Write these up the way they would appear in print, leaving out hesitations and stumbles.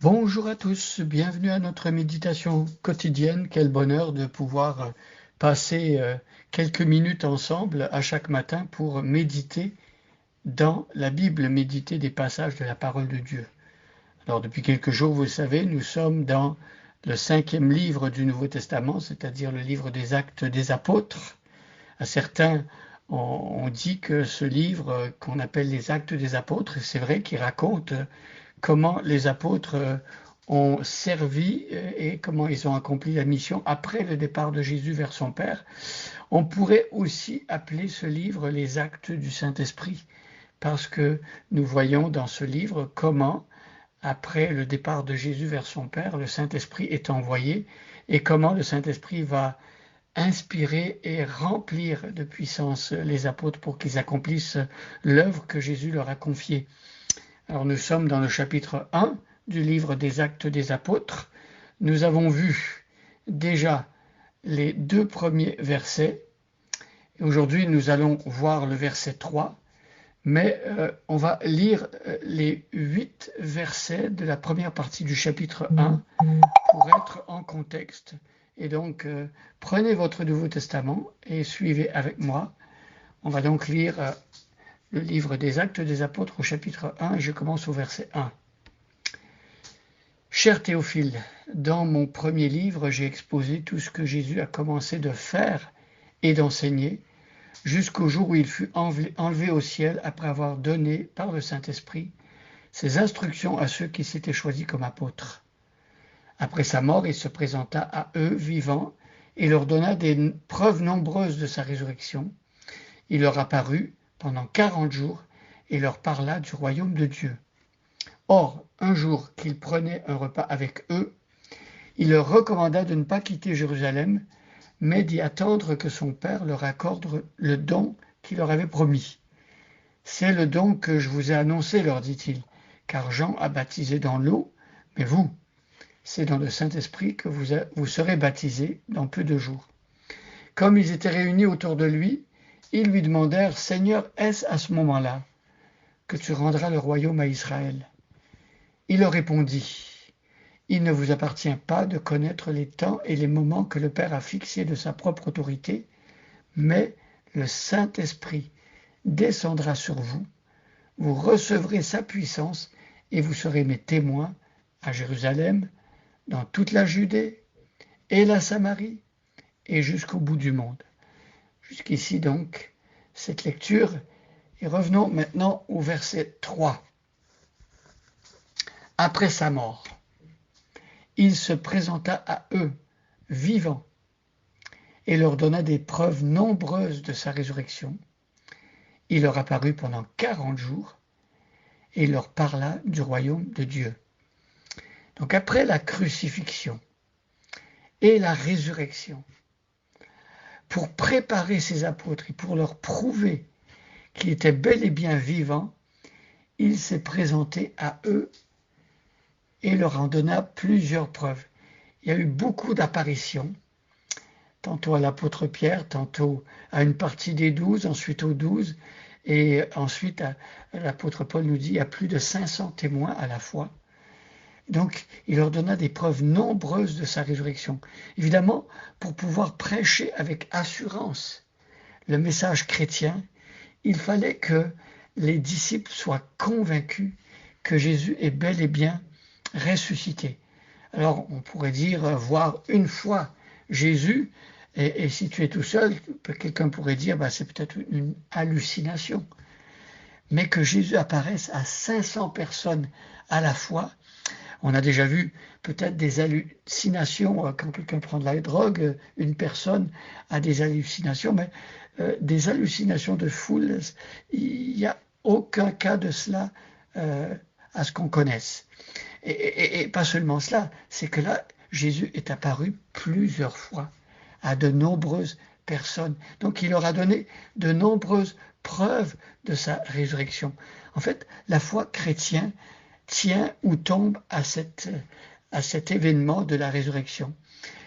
Bonjour à tous, bienvenue à notre méditation quotidienne. Quel bonheur de pouvoir passer quelques minutes ensemble à chaque matin pour méditer dans la Bible, méditer des passages de la parole de Dieu. Alors depuis quelques jours, vous le savez, nous sommes dans le 5e livre du Nouveau Testament, c'est-à-dire le livre des Actes des Apôtres. À certains, on dit que ce livre qu'on appelle les Actes des Apôtres, c'est vrai qu'il raconte comment les apôtres ont servi et comment ils ont accompli la mission après le départ de Jésus vers son Père. On pourrait aussi appeler ce livre les Actes du Saint-Esprit, parce que nous voyons dans ce livre comment, après le départ de Jésus vers son Père, le Saint-Esprit est envoyé et comment le Saint-Esprit va inspirer et remplir de puissance les apôtres pour qu'ils accomplissent l'œuvre que Jésus leur a confiée. Alors nous sommes dans le chapitre 1 du livre des Actes des Apôtres. Nous avons vu déjà les 2 premiers versets. Aujourd'hui, nous allons voir le verset 3, mais on va lire les 8 versets de la première partie du chapitre 1 pour être en contexte. Et donc, prenez votre Nouveau Testament et suivez avec moi. On va donc lire le livre des Actes des Apôtres au chapitre 1 et je commence au verset 1. Cher Théophile, dans mon premier livre, j'ai exposé tout ce que Jésus a commencé de faire et d'enseigner jusqu'au jour où il fut enlevé au ciel après avoir donné par le Saint-Esprit ses instructions à ceux qui s'étaient choisis comme apôtres. Après sa mort, il se présenta à eux vivants et leur donna des preuves nombreuses de sa résurrection. Il leur apparut pendant 40 jours et leur parla du royaume de Dieu. Or, un jour qu'il prenait un repas avec eux, il leur recommanda de ne pas quitter Jérusalem, mais d'y attendre que son Père leur accorde le don qu'il leur avait promis. C'est le don que je vous ai annoncé, leur dit-il, car Jean a baptisé dans l'eau, mais vous, c'est dans le Saint-Esprit que vous serez baptisés dans peu de jours. Comme ils étaient réunis autour de lui, ils lui demandèrent, Seigneur, est-ce à ce moment-là que tu rendras le royaume à Israël? Il leur répondit, il ne vous appartient pas de connaître les temps et les moments que le Père a fixés de sa propre autorité, mais le Saint-Esprit descendra sur vous, vous recevrez sa puissance et vous serez mes témoins à Jérusalem, dans toute la Judée et la Samarie et jusqu'au bout du monde. Jusqu'ici donc, cette lecture. Et revenons maintenant au verset 3. Après sa mort, il se présenta à eux, vivant, et leur donna des preuves nombreuses de sa résurrection. Il leur apparut pendant 40 jours, et il leur parla du royaume de Dieu. Donc après la crucifixion et la résurrection, pour préparer ses apôtres et pour leur prouver qu'il était bel et bien vivant, il s'est présenté à eux et leur en donna plusieurs preuves. Il y a eu beaucoup d'apparitions, tantôt à l'apôtre Pierre, tantôt à une partie des 12, ensuite aux 12, et ensuite l'apôtre Paul nous dit il y a plus de 500 témoins à la fois. Donc il leur donna des preuves nombreuses de sa résurrection. Évidemment, pour pouvoir prêcher avec assurance le message chrétien, il fallait que les disciples soient convaincus que Jésus est bel et bien ressuscité. Alors on pourrait dire voir une fois Jésus, et si tu es tout seul, quelqu'un pourrait dire c'est peut-être une hallucination. Mais que Jésus apparaisse à 500 personnes à la fois, on a déjà vu peut-être des hallucinations quand quelqu'un prend de la drogue, une personne a des hallucinations, mais des hallucinations de foule, il n'y a aucun cas de cela à ce qu'on connaisse. Et pas seulement cela, c'est que là, Jésus est apparu plusieurs fois à de nombreuses personnes. Donc il leur a donné de nombreuses preuves de sa résurrection. En fait, la foi chrétienne tient ou tombe à cet événement de la résurrection.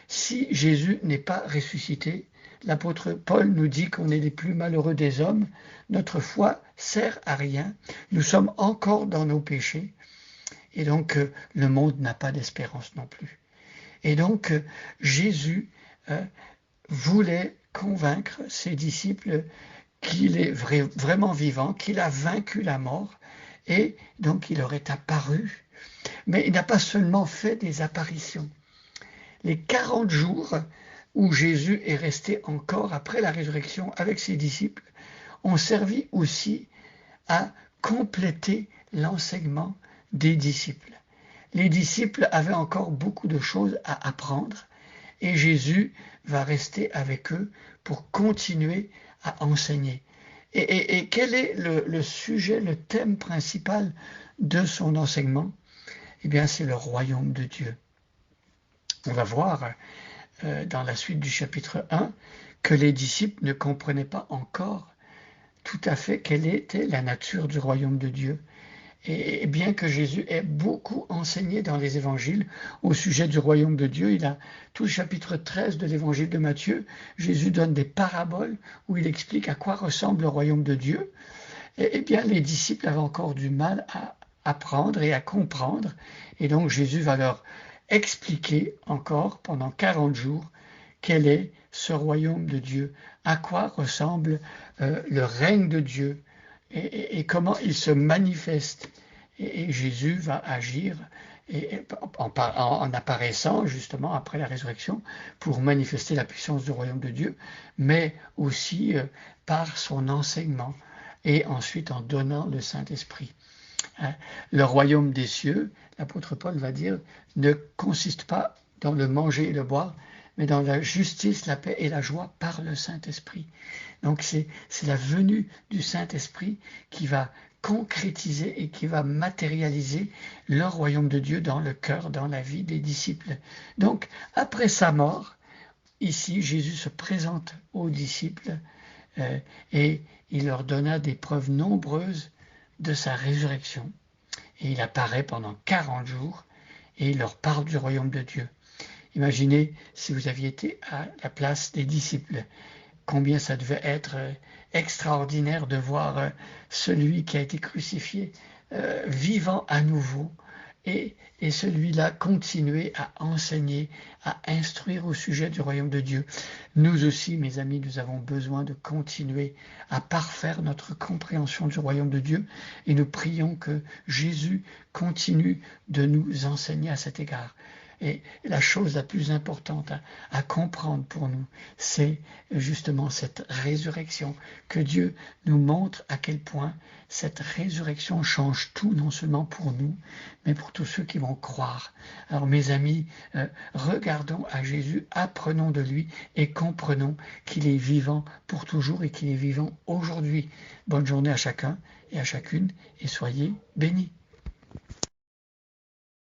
Si Jésus n'est pas ressuscité, l'apôtre Paul nous dit qu'on est les plus malheureux des hommes, notre foi sert à rien, nous sommes encore dans nos péchés, Et donc, le monde n'a pas d'espérance non plus. Et donc, Jésus voulait convaincre ses disciples qu'il est vraiment vivant, qu'il a vaincu la mort, et donc il leur est apparu. Mais il n'a pas seulement fait des apparitions. Les 40 jours où Jésus est resté encore après la résurrection avec ses disciples ont servi aussi à compléter l'enseignement des disciples. Les disciples avaient encore beaucoup de choses à apprendre et Jésus va rester avec eux pour continuer à enseigner. Et quel est le sujet, le thème principal de son enseignement? Eh bien, c'est le royaume de Dieu. On va voir dans la suite du chapitre 1 que les disciples ne comprenaient pas encore tout à fait quelle était la nature du royaume de Dieu. Et bien que Jésus ait beaucoup enseigné dans les évangiles au sujet du royaume de Dieu, il a tout le chapitre 13 de l'évangile de Matthieu, Jésus donne des paraboles où il explique à quoi ressemble le royaume de Dieu. Et bien les disciples avaient encore du mal à apprendre et à comprendre. Et donc Jésus va leur expliquer encore pendant 40 jours quel est ce royaume de Dieu, à quoi ressemble le règne de Dieu et comment il se manifeste. Et Jésus va agir en apparaissant justement après la résurrection pour manifester la puissance du royaume de Dieu, mais aussi par son enseignement et ensuite en donnant le Saint-Esprit. Le royaume des cieux, l'apôtre Paul va dire, ne consiste pas dans le manger et le boire, mais dans la justice, la paix et la joie par le Saint-Esprit. Donc c'est la venue du Saint-Esprit qui va concrétiser et qui va matérialiser le royaume de Dieu dans le cœur, dans la vie des disciples. Donc après sa mort, ici Jésus se présente aux disciples et il leur donna des preuves nombreuses de sa résurrection. Et il apparaît pendant 40 jours et il leur parle du royaume de Dieu. Imaginez si vous aviez été à la place des disciples, combien ça devait être extraordinaire de voir celui qui a été crucifié vivant à nouveau et celui-là continuer à enseigner, à instruire au sujet du royaume de Dieu. Nous aussi, mes amis, nous avons besoin de continuer à parfaire notre compréhension du royaume de Dieu et nous prions que Jésus continue de nous enseigner à cet égard. Et la chose la plus importante à comprendre pour nous, c'est justement cette résurrection, que Dieu nous montre à quel point cette résurrection change tout, non seulement pour nous, mais pour tous ceux qui vont croire. Alors mes amis, regardons à Jésus, apprenons de lui et comprenons qu'il est vivant pour toujours et qu'il est vivant aujourd'hui. Bonne journée à chacun et à chacune et soyez bénis.